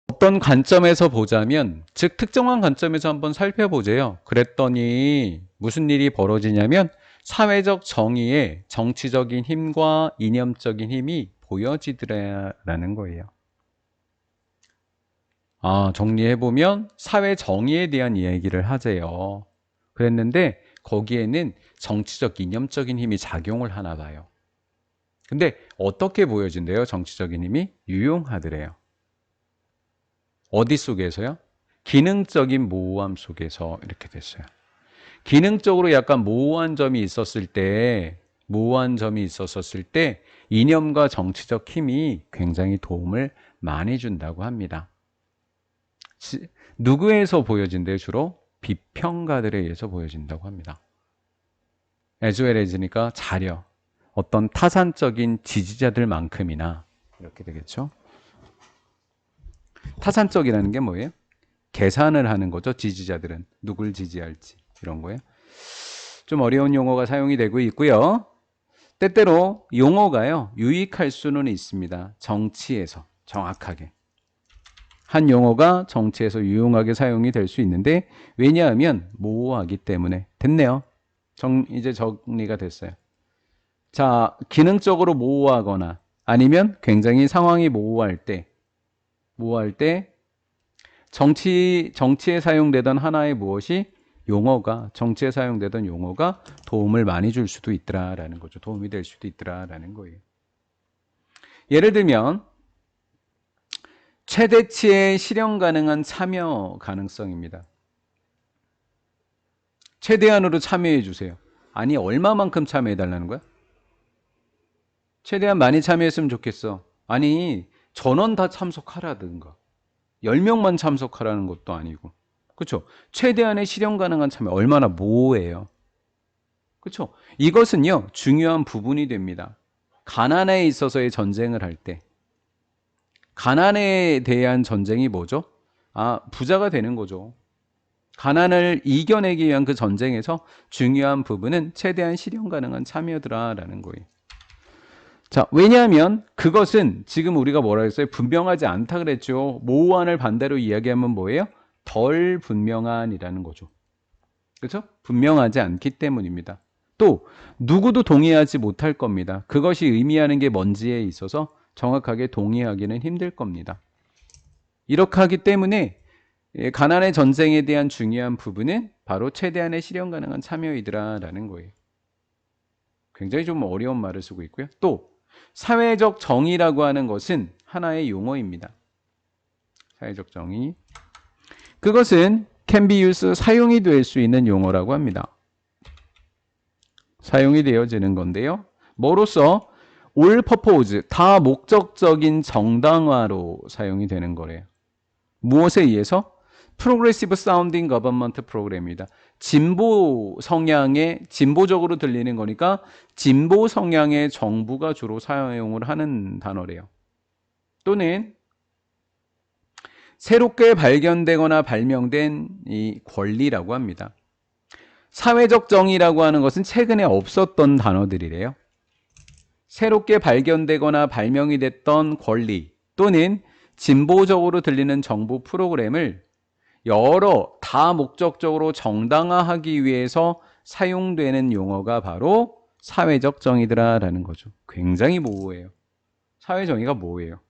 어떤 관점에서 보자면, 즉 특정한 관점에서 한번 살펴보세요. 그랬더니 무슨 일이 벌어지냐면 사회적 정의에 정치적인 힘과 이념적인 힘이 보여지더라라는 거예요. 정리해보면 사회 정의에 대한 이야기를 하재요. 그랬는데 거기에는 정치적 이념적인 힘이 작용을 하나 봐요. 근데 어떻게 보여진대요? 정치적인 힘이 유용하더래요. 어디 속에서요? 기능적인 모호함 속에서 이렇게 됐어요. 기능적으로 약간 모호한 점이 있었을 때 이념과 정치적 힘이 굉장히 도움을 많이 준다고 합니다. 누구에서 보여진대요? 주로 비평가들에 의해서 보여진다고 합니다. as well as니까 자려, 어떤 타산적인 지지자들만큼이나 이렇게 되겠죠. 타산적이라는 게 뭐예요? 계산을 하는 거죠. 지지자들은 누굴 지지할지 이런 거예요. 좀 어려운 용어가 사용이 되고 있고요. 때때로 용어가요 유익할 수는 있습니다. 정치에서 정확하게 한 용어가 정치에서 유용하게 사용이 될 수 있는데, 왜냐하면 모호하기 때문에. 됐네요. 이제 정리가 됐어요. 자, 기능적으로 모호하거나 아니면 굉장히 상황이 모호할 때 정치에 사용되던 하나의 정치에 사용되던 용어가 도움을 많이 줄 수도 있더라라는 거죠. 도움이 될 수도 있더라라는 거예요. 예를 들면 최대치의 실현 가능한 참여 가능성입니다. 최대한으로 참여해 주세요. 아니, 얼마만큼 참여해 달라는 거야? 최대한 많이 참여했으면 좋겠어. 아니, 전원 다 참석하라든가 10명만 참석하라는 것도 아니고, 그렇죠? 최대한의 실현 가능한 참여, 얼마나 모호해요. 그렇죠? 이것은요 중요한 부분이 됩니다. 가난에 있어서의 전쟁을 할 때, 가난에 대한 전쟁이 뭐죠? 부자가 되는 거죠. 가난을 이겨내기 위한 그 전쟁에서 중요한 부분은 최대한 실현 가능한 참여더라라는 거예요. 자, 왜냐하면 그것은 지금 우리가 뭐라 했어요? 분명하지 않다 그랬죠. 모호한을 반대로 이야기하면 뭐예요? 덜 분명한이라는 거죠. 그렇죠? 분명하지 않기 때문입니다. 또 누구도 동의하지 못할 겁니다. 그것이 의미하는 게 뭔지에 있어서 정확하게 동의하기는 힘들 겁니다. 이렇게 하기 때문에 가난의 전쟁에 대한 중요한 부분은 바로 최대한의 실현 가능한 참여이더라라는 거예요. 굉장히 좀 어려운 말을 쓰고 있고요. 또 사회적 정의라고 하는 것은 하나의 용어입니다. 사회적 정의. 그것은 can be used, 사용이 될 수 있는 용어라고 합니다. 사용이 되어지는 건데요. 뭐로써? all purpose, 다 목적적인 정당화로 사용이 되는 거래요. 무엇에 의해서? Progressive Sounding Government Program입니다. 진보적으로 들리는 거니까 진보 성향의 정부가 주로 사용을 하는 단어래요. 또는 새롭게 발견되거나 발명된 이 권리라고 합니다. 사회적 정의라고 하는 것은 최근에 없었던 단어들이래요. 새롭게 발견되거나 발명이 됐던 권리 또는 진보적으로 들리는 정부 프로그램을 여러 다목적적으로 정당화하기 위해서 사용되는 용어가 바로 사회적 정의더라라는 거죠. 굉장히 모호해요. 사회 정의가 뭐예요?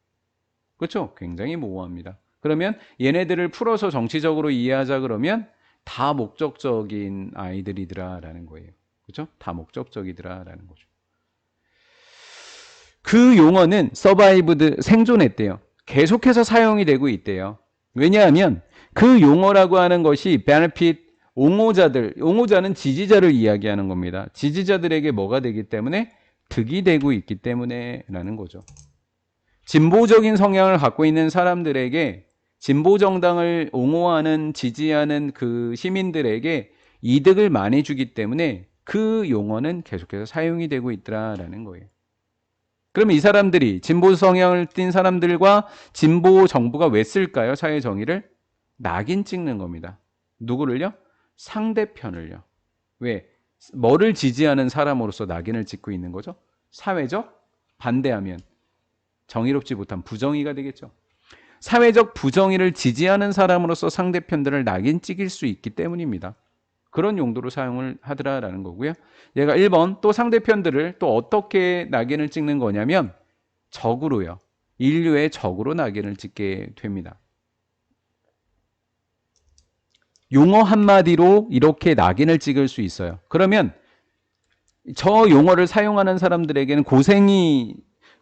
그렇죠? 굉장히 모호합니다. 그러면 얘네들을 풀어서 정치적으로 이해하자 그러면 다목적적인 아이들이더라라는 거예요. 그렇죠? 다목적적이더라라는 거죠. 그 용어는 서바이브드, 생존했대요. 계속해서 사용이 되고 있대요. 왜냐하면 그 용어라고 하는 것이 benefit, 옹호자는 지지자를 이야기하는 겁니다. 지지자들에게 뭐가 되기 때문에? 득이 되고 있기 때문에 라는 거죠. 진보적인 성향을 갖고 있는 사람들에게, 진보 정당을 옹호하는, 지지하는 그 시민들에게 이득을 많이 주기 때문에 그 용어는 계속해서 사용이 되고 있더라라는 거예요. 그러면 이 사람들이, 진보 성향을 띤 사람들과 진보 정부가 왜 쓸까요? 사회 정의를? 낙인 찍는 겁니다. 누구를요? 상대편을요. 왜? 뭐를 지지하는 사람으로서 낙인을 찍고 있는 거죠? 사회적 반대하면 정의롭지 못한 부정의가 되겠죠. 사회적 부정의를 지지하는 사람으로서 상대편들을 낙인 찍일 수 있기 때문입니다. 그런 용도로 사용을 하더라라는 거고요. 얘가 1번 또 상대편들을 또 어떻게 낙인을 찍는 거냐면 적으로요. 인류의 적으로 낙인을 찍게 됩니다. 용어 한마디로 이렇게 낙인을 찍을 수 있어요. 그러면 저 용어를 사용하는 사람들에게는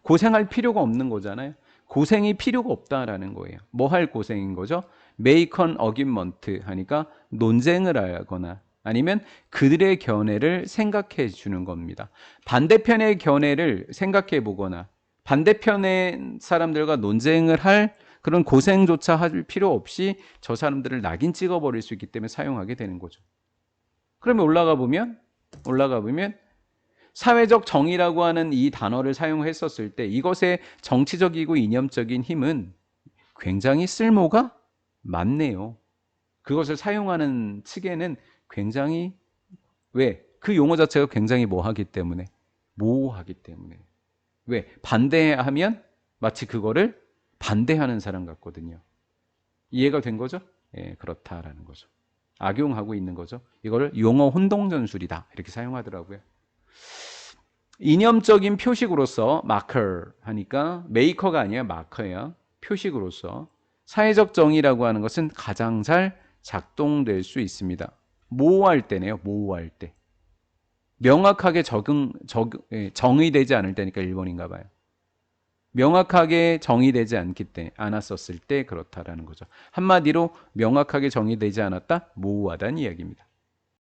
고생할 필요가 없는 거잖아요. 고생이 필요가 없다라는 거예요. 뭐 할 고생인 거죠? make an argument 하니까 논쟁을 하거나 아니면 그들의 견해를 생각해 주는 겁니다. 반대편의 견해를 생각해 보거나 반대편의 사람들과 논쟁을 할 그런 고생조차 할 필요 없이 저 사람들을 낙인 찍어버릴 수 있기 때문에 사용하게 되는 거죠. 그러면 올라가 보면 사회적 정의라고 하는 이 단어를 사용했었을 때 이것의 정치적이고 이념적인 힘은 굉장히 쓸모가 많네요. 그것을 사용하는 측에는 굉장히 왜? 그 용어 자체가 굉장히 뭐하기 때문에 모호하기 때문에 왜? 반대하면 마치 그거를 반대하는 사람 같거든요. 이해가 된 거죠? 예, 그렇다라는 거죠. 악용하고 있는 거죠. 이거를 용어 혼동전술이다 이렇게 사용하더라고요. 이념적인 표식으로서 마커 하니까 메이커가 아니라 마커예요. 표식으로서 사회적 정의라고 하는 것은 가장 잘 작동될 수 있습니다. 모호할 때네요. 모호할 때. 명확하게 정의되지 않을 때니까 1번인가 봐요. 명확하게 정의되지 않았었을 때 그렇다라는 거죠. 한마디로 명확하게 정의되지 않았다, 모호하다는 이야기입니다.